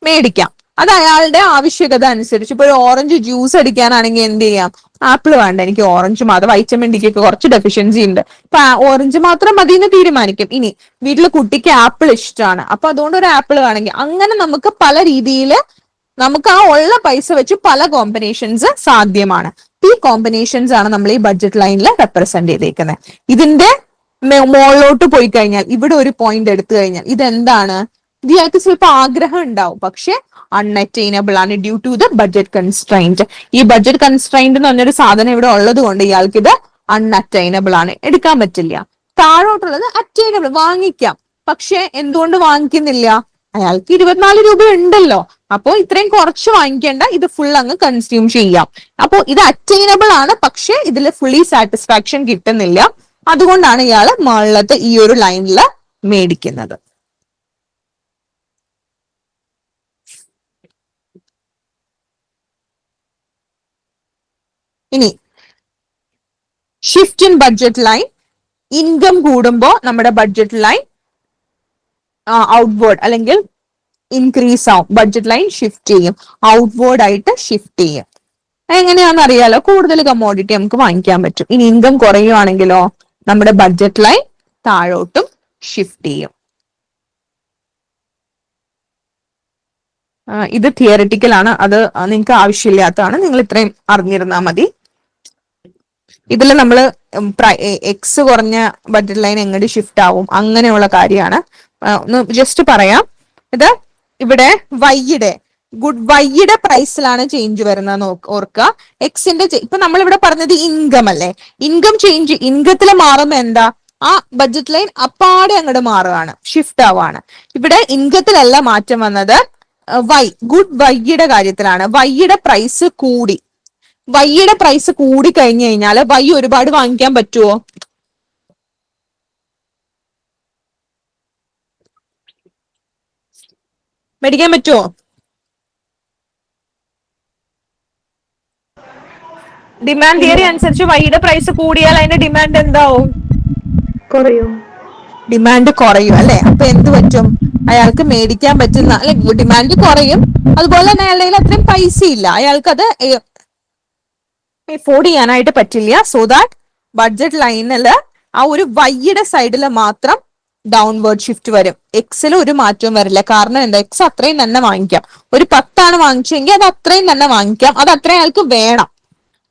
മേടിക്കാം. അത് അയാളുടെ ആവശ്യകത അനുസരിച്ച്. ഇപ്പൊ ഒരു ഓറഞ്ച് ജ്യൂസ് അടിക്കാനാണെങ്കിൽ എന്ത് ചെയ്യാം? ആപ്പിൾ വേണ്ട, എനിക്ക് ഓറഞ്ച് മാത്രം, വൈറ്റമിൻ ഡിക്ക് കുറച്ച് ഡെഫിഷ്യൻസി ഉണ്ട്, അപ്പൊ ഓറഞ്ച് മാത്രം മതി എന്ന് തീരുമാനിക്കും. ഇനി വീട്ടിലെ കുട്ടിക്ക് ആപ്പിൾ ഇഷ്ടമാണ്, അപ്പൊ അതുകൊണ്ട് ഒരു ആപ്പിൾ വേണമെങ്കിൽ, അങ്ങനെ നമുക്ക് പല രീതിയിൽ നമുക്ക് ആ ഉള്ള പൈസ വെച്ച് പല കോമ്പിനേഷൻസ് സാധ്യമാണ്. ഈ കോമ്പിനേഷൻസ് ആണ് നമ്മൾ ഈ ബഡ്ജറ്റ് ലൈനിൽ റെപ്രസെന്റ് ചെയ്തേക്കുന്നത്. ഇതിന്റെ മുകളിലോട്ട് പോയി കഴിഞ്ഞാൽ ഇവിടെ ഒരു പോയിന്റ് എടുത്തു കഴിഞ്ഞാൽ ഇതെന്താണ്? ഇയാൾക്ക് ചിലപ്പോൾ ആഗ്രഹം ഉണ്ടാവും, പക്ഷെ അൺഅറ്റൈനബിൾ ആണ് due to the budget constraint. ഈ ബഡ്ജറ്റ് കൺസ്ട്രെയിന്റ് എന്ന് പറഞ്ഞൊരു സാധനം ഇവിടെ ഉള്ളത് കൊണ്ട് ഇയാൾക്ക് ഇത് അൺഅറ്റൈനബിൾ ആണ്, എടുക്കാൻ പറ്റില്ല. താഴോട്ടുള്ളത് അറ്റൈനബിൾ, വാങ്ങിക്കാം. പക്ഷെ എന്തുകൊണ്ട് വാങ്ങിക്കുന്നില്ല? അയാൾക്ക് 24 രൂപ ഉണ്ടല്ലോ, അപ്പോ ഇത്രയും കുറച്ച് വാങ്ങിക്കേണ്ട, ഇത് ഫുൾ അങ്ങ് കൺസ്യൂം ചെയ്യാം. അപ്പോ ഇത് അറ്റൈനബിൾ ആണ്, പക്ഷെ ഇതിൽ ഫുള്ളി സാറ്റിസ്ഫാക്ഷൻ കിട്ടുന്നില്ല. അതുകൊണ്ടാണ് ഇയാള് മുകളിലത്തെ ഈ ഒരു ലൈനിൽ മേടിക്കുന്നത്. ഇനി shift in budget line. Income കൂടുമ്പോൾ നമ്മുടെ ബഡ്ജറ്റ് ലൈൻ ഔട്ട്വേർഡ് അല്ലെങ്കിൽ ഇൻക്രീസ് ആവും. ബഡ്ജറ്റ് ലൈൻ ഷിഫ്റ്റ് ചെയ്യും, ഔട്ട്വേർഡ് ആയിട്ട് ഷിഫ്റ്റ് ചെയ്യും. എങ്ങനെയാണെന്ന് അറിയാലോ, കൂടുതൽ കമ്മോഡിറ്റി നമുക്ക് വാങ്ങിക്കാൻ പറ്റും. ഇനി ഇൻകം കുറയുവാണെങ്കിലോ നമ്മുടെ ബഡ്ജറ്റ് ലൈൻ താഴോട്ടും ഷിഫ്റ്റ് ചെയ്യും. ഇത് തിയറിറ്റിക്കൽ ആണ്, അത് നിങ്ങൾക്ക് ആവശ്യമില്ലാത്തതാണ്. നിങ്ങൾ ഇത്രയും അറിഞ്ഞിരുന്നാൽ മതി. ഇതിൽ നമ്മൾ എക്സ് കുറഞ്ഞ ബഡ്ജറ്റ് ലൈൻ എങ്ങോട്ട് ഷിഫ്റ്റ് ആവും അങ്ങനെയുള്ള കാര്യമാണ്. ഒന്ന് ജസ്റ്റ് പറയാം. ഇത് ഇവിടെ വൈയുടെ പ്രൈസിലാണ് ചേഞ്ച് വരുന്നത് ഓർക്കുക. എക്സിന്റെ ഇപ്പൊ നമ്മൾ ഇവിടെ പറഞ്ഞത് ഇൻകം അല്ലേ, ഇൻകം ചേഞ്ച്, ഇൻകത്തിൽ മാറുമ്പോ എന്താ? ആ ബഡ്ജറ്റ് ലൈൻ അപ്പാടെ അങ്ങോട്ട് മാറുകയാണ്, ഷിഫ്റ്റ് ആവുകയാണ്. ഇവിടെ ഇൻകത്തിലല്ല മാറ്റം വന്നത്, വൈയുടെ കാര്യത്തിലാണ്. വൈയുടെ പ്രൈസ് കൂടി, വൈയുടെ പ്രൈസ് കൂടി കഴിഞ്ഞു കഴിഞ്ഞാൽ വൈ ഒരുപാട് വാങ്ങിക്കാൻ പറ്റുമോ? മേടിക്കാൻ പറ്റുമോ? ഡിമാൻഡ് തിയറി അനുസരിച്ച് വൈയുടെ പ്രൈസ് കൂടിയാൽ അതിന്റെ ഡിമാൻഡ് എന്താവും? കുറയും. ഡിമാൻഡ് കുറയും അല്ലെ. അപ്പൊ എന്ത് പറ്റും? അയാൾക്ക് മേടിക്കാൻ പറ്റുന്ന, അല്ലെ, ഡിമാൻഡ് കുറയും. അതുപോലെ തന്നെ അയാളുടെ കയ്യിൽ അത്രയും പൈസ ഇല്ല, അയാൾക്ക് അത് എഫോർഡ് ചെയ്യാനായിട്ട് പറ്റില്ല. സോ ദാറ്റ് ബഡ്ജറ്റ് ലൈനില് ആ ഒരു വൈയുടെ സൈഡിൽ മാത്രം ഡൗൺവേർഡ് ഷിഫ്റ്റ് വരും. എക്സിൽ ഒരു മാറ്റവും വരില്ല. കാരണം എന്താ? എക്സ് അത്രയും തന്നെ വാങ്ങിക്കാം. ഒരു 10 വാങ്ങിച്ചെങ്കിൽ അത് അത്രയും തന്നെ വാങ്ങിക്കാം, അത് അത്രയും അയാൾക്ക് വേണം.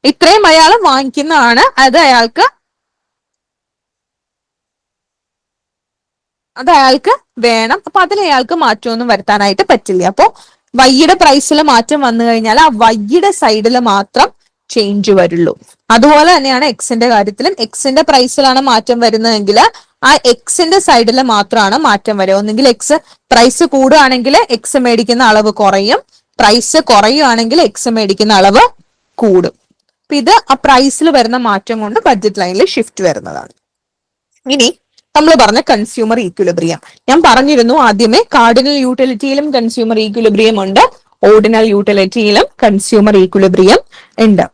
ഇത്രയും അയാൾ വാങ്ങിക്കുന്നതാണ്, അത് അയാൾക്ക് അത് അയാൾക്ക് വേണം. അപ്പൊ അതിൽ അയാൾക്ക് മാറ്റമൊന്നും വരുത്താനായിട്ട് പറ്റില്ല. അപ്പോ വൈയുടെ പ്രൈസിൽ മാറ്റം വന്നു കഴിഞ്ഞാൽ ആ വൈയുടെ സൈഡിൽ മാത്രം ചേഞ്ച് വരുള്ളൂ. അതുപോലെ തന്നെയാണ് എക്സിന്റെ കാര്യത്തിലും. എക്സിന്റെ പ്രൈസിലാണ് മാറ്റം വരുന്നതെങ്കിൽ ആ എക്സിന്റെ സൈഡിൽ മാത്രമാണ് മാറ്റം വരിക. ഒന്നെങ്കിൽ എക്സ് പ്രൈസ് കൂടുകയാണെങ്കിൽ എക്സ് മേടിക്കുന്ന അളവ് കുറയും, പ്രൈസ് കുറയുകയാണെങ്കിൽ എക്സ് മേടിക്കുന്ന അളവ് കൂടും. അപ്പൊ ഇത് ആ പ്രൈസിൽ വരുന്ന മാറ്റം കൊണ്ട് ബഡ്ജറ്റ് ലൈനിൽ ഷിഫ്റ്റ് വരുന്നതാണ്. ഇനി നമ്മൾ പറഞ്ഞ കൺസ്യൂമർ ഈക്വിലിബ്രിയം ഞാൻ പറഞ്ഞിരുന്നു ആദ്യമേ, കാർഡിനൽ യൂട്ടിലിറ്റിയിലും കൺസ്യൂമർ ഈക്വിലിബ്രിയം ഉണ്ട്, ഓർഡിനൽ യൂട്ടിലിറ്റിയിലും കൺസ്യൂമർ ഈക്വിലിബ്രിയം ഉണ്ട്.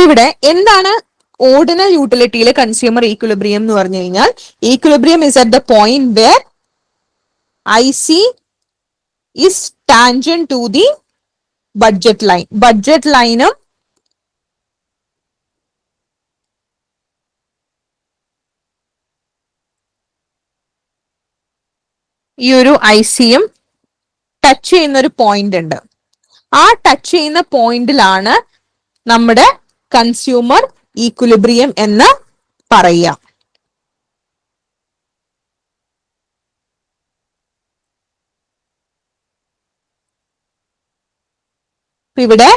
ഇവിടെ എന്താണ് ഓർഡിനൽ യൂട്ടിലിറ്റിയിലെ കൺസ്യൂമർ ഈക്വിലിബ്രിയം എന്ന് പറഞ്ഞു കഴിഞ്ഞാൽ, equilibrium is at the point where I C is tangent to the budget line. Budget ലൈനും ഈ ഒരു ഐ സിയും ടച്ച് ചെയ്യുന്ന ഒരു പോയിന്റ് ഉണ്ട്. ആ ടച്ച് ചെയ്യുന്ന പോയിന്റിലാണ് നമ്മുടെ കൺസ്യൂമർ ഈക്വിലിബ്രിയം എന്ന് പറയുക. ഇവിടെ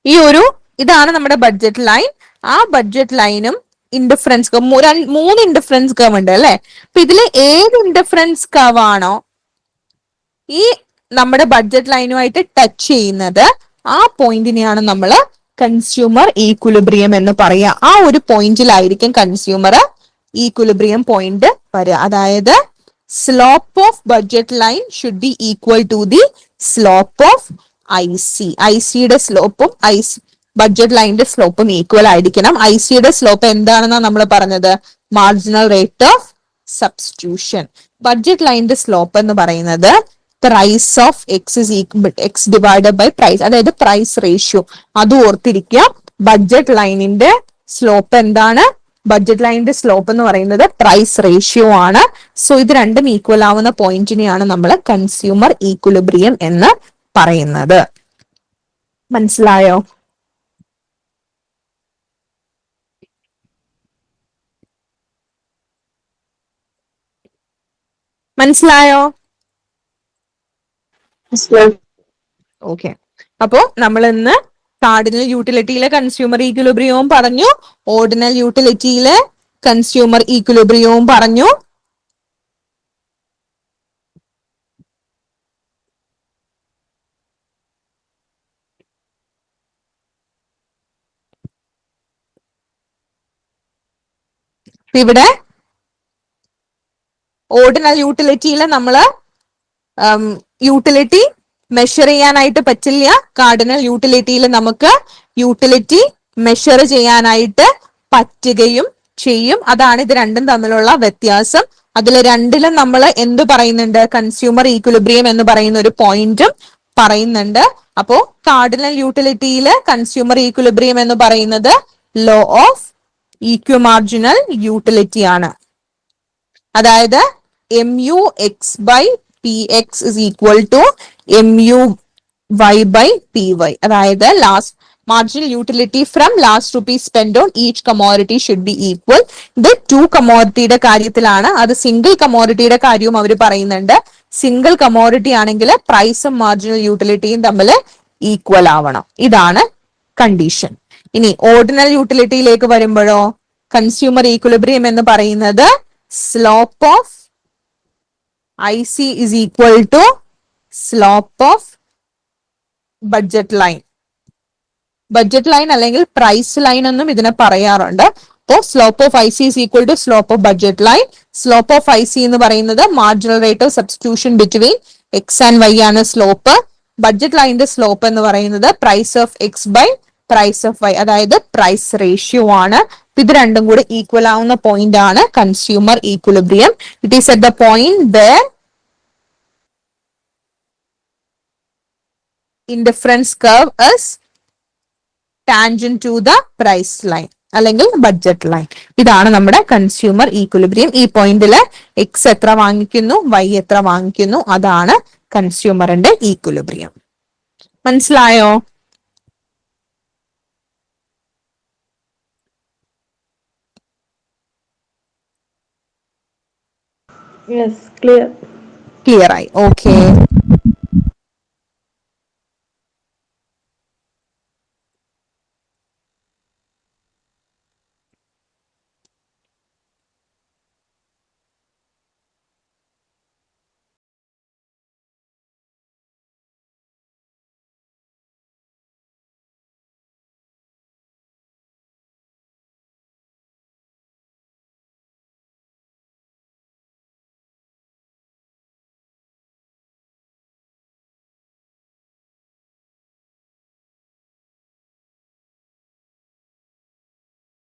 ഈ ഒരു ഇതാണ് നമ്മുടെ ബഡ്ജറ്റ് ലൈൻ. ആ ബഡ്ജറ്റ് ലൈനും ഇൻഡിഫറൻസ് കർവ്, മൂന്ന് ഇൻഡിഫറൻസ് കർവ് ഉണ്ട് അല്ലെ. അപ്പൊ ഇതിൽ ഏത് ഇൻഡിഫറൻസ് കർവ് ആണോ ഈ നമ്മുടെ ബഡ്ജറ്റ് ലൈനുമായിട്ട് ടച്ച് ചെയ്യുന്നത്, ആ പോയിന്റിനെയാണ് നമ്മൾ കൺസ്യൂമർ ഈക്വിലിബ്രിയം എന്ന് പറയുക. ആ ഒരു പോയിന്റിലായിരിക്കും കൺസ്യൂമർ ഈക്വിലിബ്രിയം പോയിന്റ് വരിക. അതായത് slope of budget line should be equal to the slope of I C. I സിയുടെ സ്ലോപ്പും ബഡ്ജറ്റ് ലൈനിന്റെ സ്ലോപ്പും ഈക്വൽ ആയിരിക്കണം. ഐ സിയുടെ സ്ലോപ്പ് എന്താണെന്നാണ് നമ്മൾ പറഞ്ഞത്? Marginal rate of substitution. Budget ലൈനിന്റെ സ്ലോപ്പ് എന്ന് പറയുന്നത് price of X is X divided by price, അതായത് പ്രൈസ് റേഷ്യോ. അത് ഓർത്തിരിക്കുക. ബഡ്ജറ്റ് ലൈനിന്റെ സ്ലോപ്പ് എന്താണ്? ബഡ്ജറ്റ് ലൈനിന്റെ സ്ലോപ്പ് എന്ന് പറയുന്നത് പ്രൈസ് റേഷ്യോ ആണ്. സോ ഇത് രണ്ടും ഈക്വൽ ആവുന്ന പോയിന്റിനെയാണ് നമ്മൾ കൺസ്യൂമർ ഈക്വിലിബ്രിയം എന്ന് പറയുന്നത്. മനസ്സിലായോ? മനസ്സിലായോ? ഓക്കെ. അപ്പോ നമ്മൾ ഇന്ന് കാർഡിനൽ യൂട്ടിലിറ്റിയിലെ കൺസ്യൂമർ ഈക്വിലിബ്രിയവും പറഞ്ഞു, ഓർഡിനൽ യൂട്ടിലിറ്റിയിലെ കൺസ്യൂമർ ഈക്വിലിബ്രിയവും പറഞ്ഞു. ഇവിടെ ഓർഡിനൽ യൂട്ടിലിറ്റിയിൽ നമ്മള് യൂട്ടിലിറ്റി മെഷർ ചെയ്യാനായിട്ട് പറ്റില്ല. കാർഡിനൽ യൂട്ടിലിറ്റിയിൽ നമുക്ക് യൂട്ടിലിറ്റി മെഷർ ചെയ്യാനായിട്ട് പറ്റുകയും ചെയ്യും. അതാണ് ഇത് രണ്ടും തമ്മിലുള്ള വ്യത്യാസം. അതിൽ രണ്ടിലും നമ്മൾ എന്ത് പറയുന്നുണ്ട്? കൺസ്യൂമർ ഈക്വിലിബ്രിയം എന്ന് പറയുന്ന ഒരു പോയിന്റും പറയുന്നുണ്ട്. അപ്പോ കാർഡിനൽ യൂട്ടിലിറ്റിയിൽ കൺസ്യൂമർ ഈക്വിലിബ്രിയം എന്ന് പറയുന്നത് ലോ ഓഫ് ഈക്വിമാർജിനൽ യൂട്ടിലിറ്റി ആണ്. അതായത് M U X by P X is equal to M U Y by P Y. അതായത് last marginal utility from last rupee spend on each commodity should be equal. ഇത് 2 കമോഡിറ്റിയുടെ കാര്യത്തിലാണ്. അത് single കമോഡിറ്റിയുടെ കാര്യവും അവർ പറയുന്നുണ്ട്. Single commodity ആണെങ്കിൽ പ്രൈസും marginal യൂട്ടിലിറ്റിയും തമ്മിൽ equal ആവണം. ഇതാണ് കണ്ടീഷൻ. ഇനി ഓർഡിനൽ യൂട്ടിലിറ്റിയിലേക്ക് വരുമ്പോഴോ, കൺസ്യൂമർ ഈക്വിലിബ്രിയം എന്ന് പറയുന്നത് slope of I C is equal to slope of budget line. Budget line അല്ലെങ്കിൽ പ്രൈസ് ലൈൻ എന്നും ഇതിനെ പറയാറുണ്ട്. അപ്പോ slope of I C is equal to slope of budget line. Slope of I C എന്ന് പറയുന്നത് marginal rate of substitution between X and Y ആണ് slope. Budget ലൈനിന്റെ slope എന്ന് പറയുന്നത് price of X by price of Y, അതായത് price ratio ആണ്. ഇത് രണ്ടും കൂടി ഈക്വൽ ആവുന്ന പോയിന്റ് ആണ് consumer equilibrium. It is at the point where indifference curve is tangent to the price line അല്ലെങ്കിൽ ബഡ്ജറ്റ് ലൈൻ. ഇതാണ് നമ്മുടെ കൺസ്യൂമർ ഈക്വിലിബ്രിയം. ഈ പോയിന്റിൽ എക്സ് എത്ര വാങ്ങിക്കുന്നു, വൈ എത്ര വാങ്ങിക്കുന്നു, അതാണ് കൺസ്യൂമറിന്റെ ഈക്വിലിബ്രിയം. മനസ്സിലായോ? Yes clear. ക്ലിയർ ആയി. ഓക്കെ.